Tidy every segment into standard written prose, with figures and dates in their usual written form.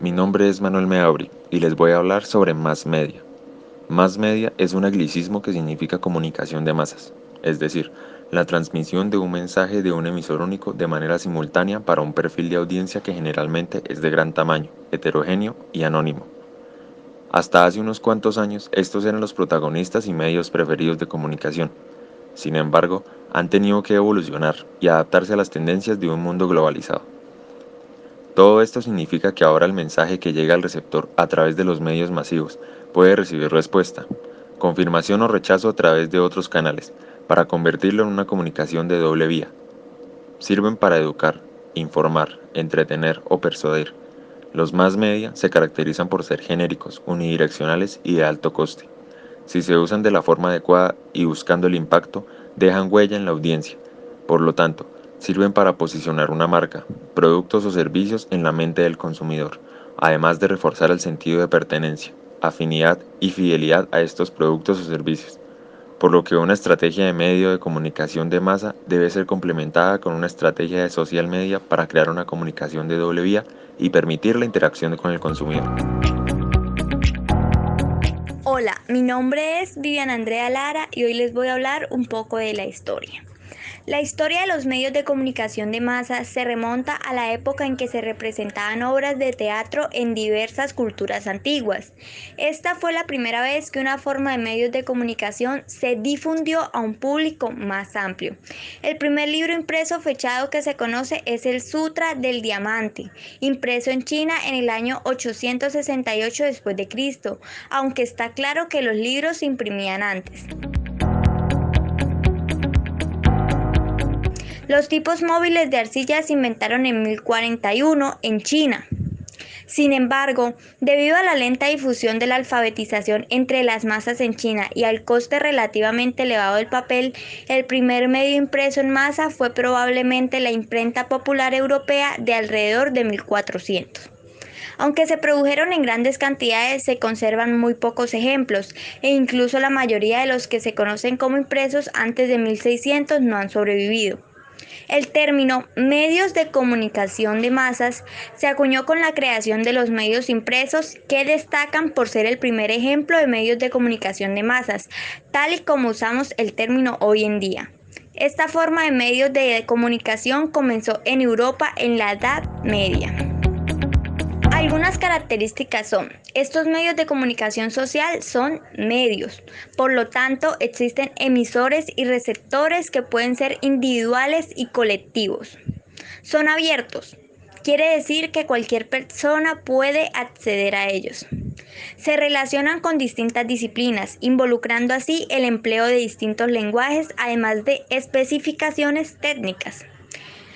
mi nombre es Manuel Meabri y les voy a hablar sobre Mass Media. Mass media es un anglicismo que significa comunicación de masas, es decir, la transmisión de un mensaje de un emisor único de manera simultánea para un perfil de audiencia que generalmente es de gran tamaño, heterogéneo y anónimo. Hasta hace unos cuantos años, estos eran los protagonistas y medios preferidos de comunicación. Sin embargo, han tenido que evolucionar y adaptarse a las tendencias de un mundo globalizado. Todo esto significa que ahora el mensaje que llega al receptor a través de los medios masivos puede recibir respuesta, confirmación o rechazo a través de otros canales, para convertirlo en una comunicación de doble vía. Sirven para educar, informar, entretener o persuadir. Los más media se caracterizan por ser genéricos, unidireccionales y de alto coste. Si se usan de la forma adecuada y buscando el impacto, dejan huella en la audiencia. Por lo tanto, sirven para posicionar una marca, productos o servicios en la mente del consumidor, además de reforzar el sentido de pertenencia, afinidad y fidelidad a estos productos o servicios. Por lo que una estrategia de medio de comunicación de masa debe ser complementada con una estrategia de social media para crear una comunicación de doble vía y permitir la interacción con el consumidor. Hola, mi nombre es Viviana Andrea Lara y hoy les voy a hablar un poco de la historia. La historia de los medios de comunicación de masa se remonta a la época en que se representaban obras de teatro en diversas culturas antiguas. Esta fue la primera vez que una forma de medios de comunicación se difundió a un público más amplio. El primer libro impreso fechado que se conoce es el Sutra del Diamante, impreso en China en el año 868 después de Cristo, aunque está claro que los libros se imprimían antes. Los tipos móviles de arcilla se inventaron en 1041 en China. Sin embargo, debido a la lenta difusión de la alfabetización entre las masas en China y al coste relativamente elevado del papel, el primer medio impreso en masa fue probablemente la imprenta popular europea de alrededor de 1400. Aunque se produjeron en grandes cantidades, se conservan muy pocos ejemplos, e incluso la mayoría de los que se conocen como impresos antes de 1600 no han sobrevivido. El término medios de comunicación de masas se acuñó con la creación de los medios impresos, que destacan por ser el primer ejemplo de medios de comunicación de masas, tal y como usamos el término hoy en día. Esta forma de medios de comunicación comenzó en Europa en la Edad Media. Algunas características son: estos medios de comunicación social son medios, por lo tanto existen emisores y receptores que pueden ser individuales y colectivos. Son abiertos, quiere decir que cualquier persona puede acceder a ellos. Se relacionan con distintas disciplinas, involucrando así el empleo de distintos lenguajes, además de especificaciones técnicas.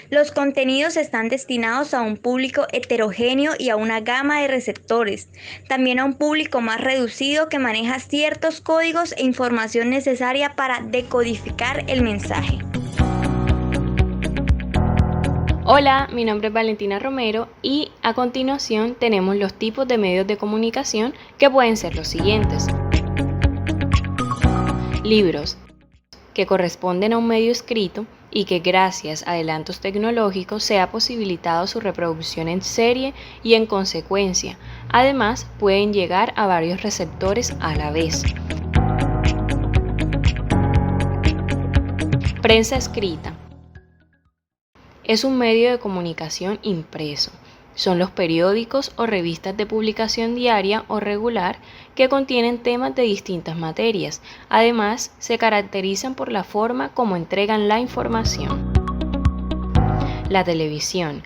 Los contenidos están destinados a un público heterogéneo y a una gama de receptores, también a un público más reducido que maneja ciertos códigos e información necesaria para decodificar el mensaje. Hola, mi nombre es Valentina Romero y a continuación tenemos los tipos de medios de comunicación que pueden ser los siguientes. Libros, que corresponden a un medio escrito y que gracias a adelantos tecnológicos se ha posibilitado su reproducción en serie y en consecuencia, además pueden llegar a varios receptores a la vez. Prensa escrita. Es un medio de comunicación impreso. Son los periódicos o revistas de publicación diaria o regular que contienen temas de distintas materias. Además, se caracterizan por la forma como entregan la información. La televisión.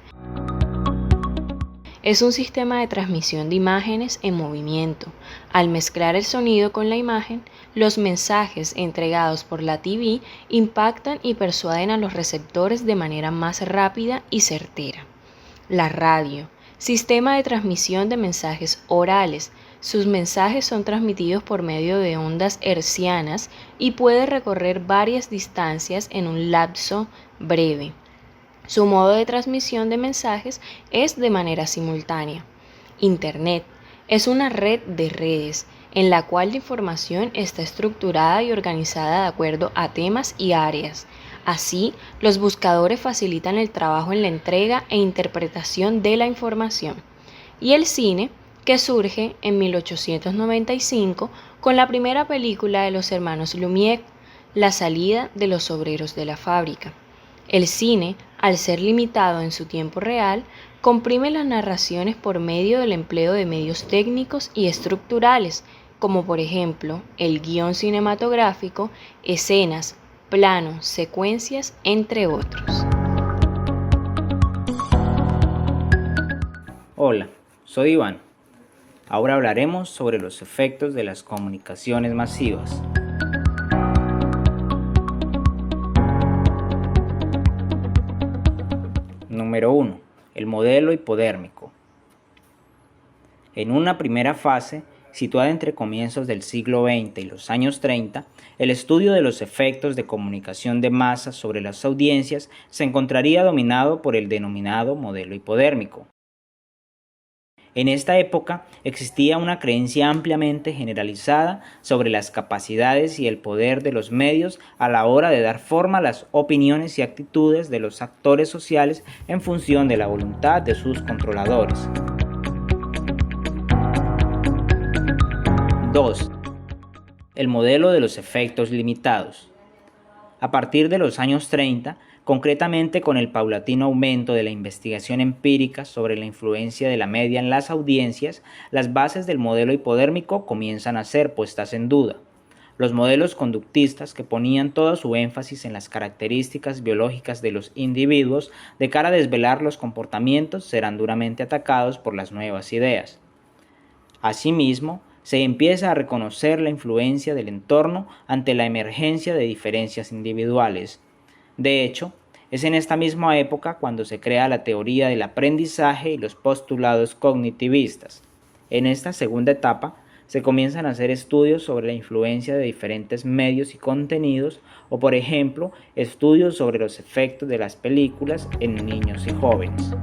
Es un sistema de transmisión de imágenes en movimiento. Al mezclar el sonido con la imagen, los mensajes entregados por la TV impactan y persuaden a los receptores de manera más rápida y certera. La radio, sistema de transmisión de mensajes orales. Sus mensajes son transmitidos por medio de ondas hertzianas y puede recorrer varias distancias en un lapso breve. Su modo de transmisión de mensajes es de manera simultánea. Internet es una red de redes en la cual la información está estructurada y organizada de acuerdo a temas y áreas. Así, los buscadores facilitan el trabajo en la entrega e interpretación de la información. y el cine, que surge en 1895 con la primera película de los hermanos Lumière, La salida de los obreros de la fábrica. El cine, al ser limitado en su tiempo real, comprime las narraciones por medio del empleo de medios técnicos y estructurales, como por ejemplo el guión cinematográfico, escenas, planos, secuencias, entre otros. Hola, soy Iván. Ahora hablaremos sobre los efectos de las comunicaciones masivas. Número 1. El modelo hipodérmico. En una primera fase, situada entre comienzos del siglo XX y los años 30, el estudio de los efectos de comunicación de masas sobre las audiencias se encontraría dominado por el denominado modelo hipodérmico. En esta época existía una creencia ampliamente generalizada sobre las capacidades y el poder de los medios a la hora de dar forma a las opiniones y actitudes de los actores sociales en función de la voluntad de sus controladores. 2. El modelo de los efectos limitados. A partir de los años 30, concretamente con el paulatino aumento de la investigación empírica sobre la influencia de la media en las audiencias, las bases del modelo hipodérmico comienzan a ser puestas en duda. Los modelos conductistas, que ponían todo su énfasis en las características biológicas de los individuos de cara a desvelar los comportamientos, serán duramente atacados por las nuevas ideas. Asimismo, se empieza a reconocer la influencia del entorno ante la emergencia de diferencias individuales. De hecho, es en esta misma época cuando se crea la teoría del aprendizaje y los postulados cognitivistas. En esta segunda etapa, se comienzan a hacer estudios sobre la influencia de diferentes medios y contenidos, o por ejemplo, estudios sobre los efectos de las películas en niños y jóvenes.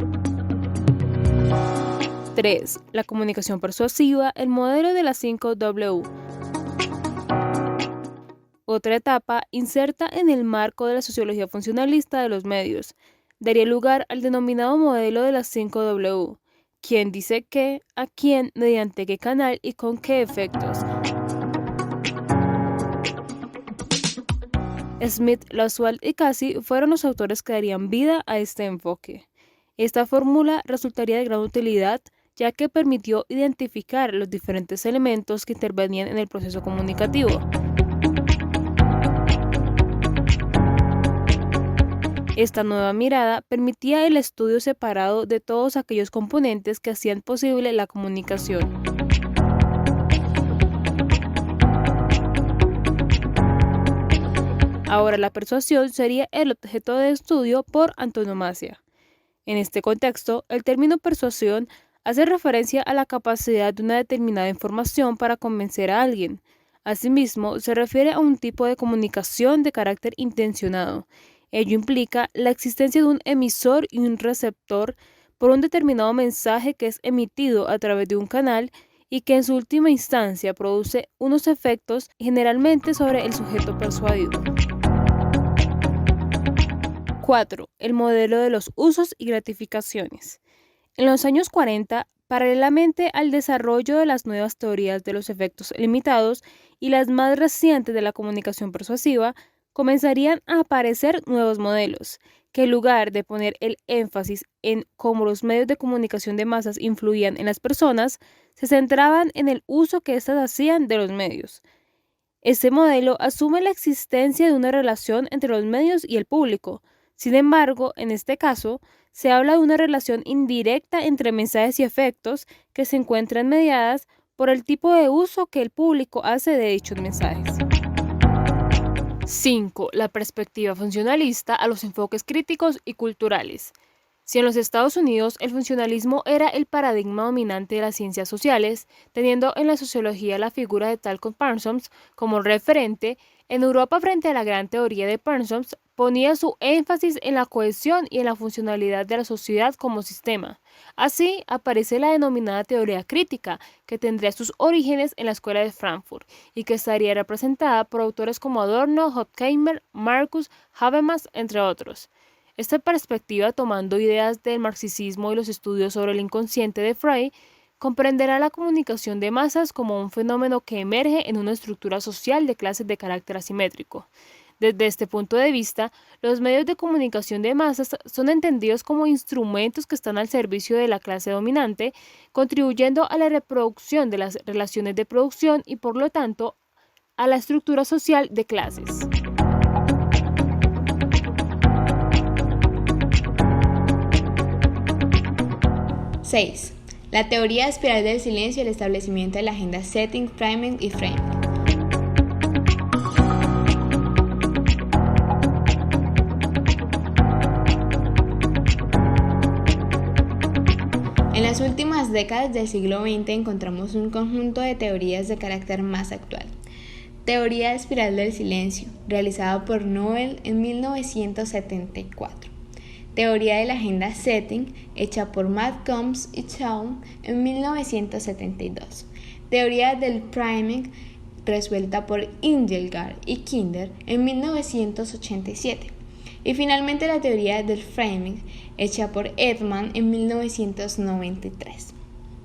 3. La comunicación persuasiva, el modelo de las 5 W. Otra etapa inserta en el marco de la sociología funcionalista de los medios. Daría lugar al denominado modelo de las 5 W. ¿Quién dice qué, a quién, mediante qué canal y con qué efectos? Smith, Lasswald y Casey fueron los autores que darían vida a este enfoque. Esta fórmula resultaría de gran utilidad, ya que permitió identificar los diferentes elementos que intervenían en el proceso comunicativo. Esta nueva mirada permitía el estudio separado de todos aquellos componentes que hacían posible la comunicación. Ahora la persuasión sería el objeto de estudio por antonomasia. En este contexto, el término persuasión hace referencia a la capacidad de una determinada información para convencer a alguien. Asimismo, se refiere a un tipo de comunicación de carácter intencionado. Ello implica la existencia de un emisor y un receptor por un determinado mensaje que es emitido a través de un canal y que en su última instancia produce unos efectos generalmente sobre el sujeto persuadido. 4. El modelo de los usos y gratificaciones. En los años 40, paralelamente al desarrollo de las nuevas teorías de los efectos limitados y las más recientes de la comunicación persuasiva, comenzarían a aparecer nuevos modelos, que en lugar de poner el énfasis en cómo los medios de comunicación de masas influían en las personas, se centraban en el uso que éstas hacían de los medios. Este modelo asume la existencia de una relación entre los medios y el público. Sin embargo, en este caso, se habla de una relación indirecta entre mensajes y efectos que se encuentran mediadas por el tipo de uso que el público hace de dichos mensajes. 5. La perspectiva funcionalista a los enfoques críticos y culturales. Si en los Estados Unidos el funcionalismo era el paradigma dominante de las ciencias sociales, teniendo en la sociología la figura de Talcott Parsons como referente, en Europa, frente a la gran teoría de Parsons, ponía su énfasis en la cohesión y en la funcionalidad de la sociedad como sistema. Así aparece la denominada teoría crítica, que tendría sus orígenes en la Escuela de Frankfurt y que estaría representada por autores como Adorno, Horkheimer, Marcus, Habermas, entre otros. Esta perspectiva, tomando ideas del marxismo y los estudios sobre el inconsciente de Freud, comprenderá la comunicación de masas como un fenómeno que emerge en una estructura social de clases de carácter asimétrico. Desde este punto de vista, los medios de comunicación de masas son entendidos como instrumentos que están al servicio de la clase dominante, contribuyendo a la reproducción de las relaciones de producción y, por lo tanto, a la estructura social de clases. ¡6! La teoría espiral del silencio y el establecimiento de la agenda setting, priming y framing. En las últimas décadas del siglo XX encontramos un conjunto de teorías de carácter más actual. Teoría espiral del silencio, realizada por Nobel en 1974. Teoría de la agenda setting, hecha por Matt Combs y Chow en 1972. Teoría del priming, resuelta por Engelgard y Kinder en 1987. Y finalmente la teoría del framing, hecha por Edman en 1993.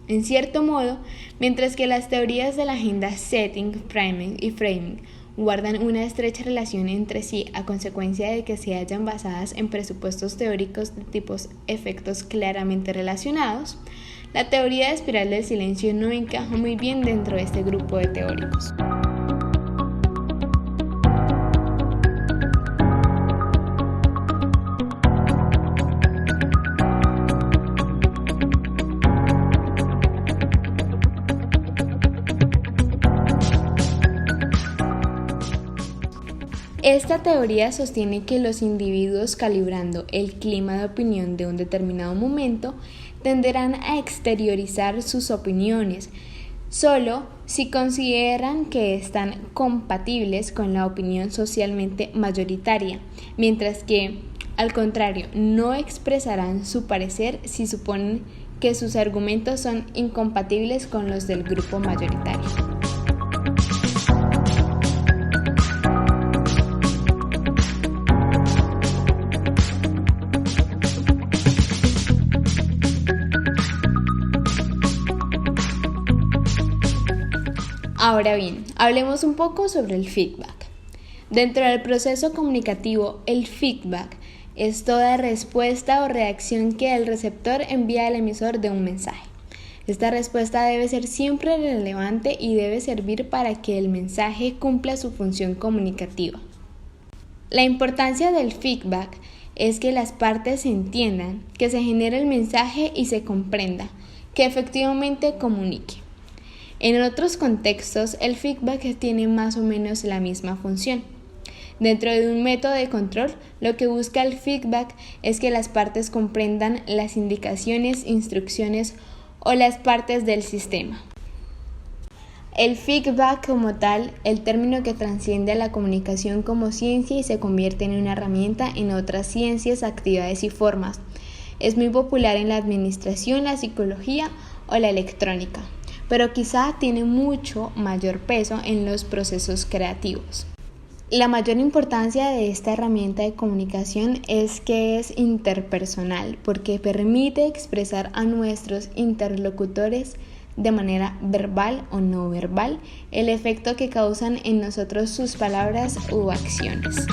En cierto modo, mientras que las teorías de la agenda setting, priming y framing guardan una estrecha relación entre sí a consecuencia de que se hallan basadas en presupuestos teóricos de tipos efectos claramente relacionados, la teoría de espiral del silencio no encaja muy bien dentro de este grupo de teóricos. Esta teoría sostiene que los individuos calibrando el clima de opinión de un determinado momento tenderán a exteriorizar sus opiniones solo si consideran que están compatibles con la opinión socialmente mayoritaria, mientras que, al contrario, no expresarán su parecer si suponen que sus argumentos son incompatibles con los del grupo mayoritario. Ahora bien, hablemos un poco sobre el feedback. Dentro del proceso comunicativo, el feedback es toda respuesta o reacción que el receptor envía al emisor de un mensaje. Esta respuesta debe ser siempre relevante y debe servir para que el mensaje cumpla su función comunicativa. La importancia del feedback es que las partes entiendan, que se genere el mensaje y se comprenda, que efectivamente comunique. En otros contextos, el feedback tiene más o menos la misma función. Dentro de un método de control, lo que busca el feedback es que las partes comprendan las indicaciones, instrucciones o las partes del sistema. El feedback como tal, el término que trasciende a la comunicación como ciencia y se convierte en una herramienta en otras ciencias, actividades y formas. Es muy popular en la administración, la psicología o la electrónica, pero quizá tiene mucho mayor peso en los procesos creativos. La mayor importancia de esta herramienta de comunicación es que es interpersonal, porque permite expresar a nuestros interlocutores de manera verbal o no verbal el efecto que causan en nosotros sus palabras u acciones.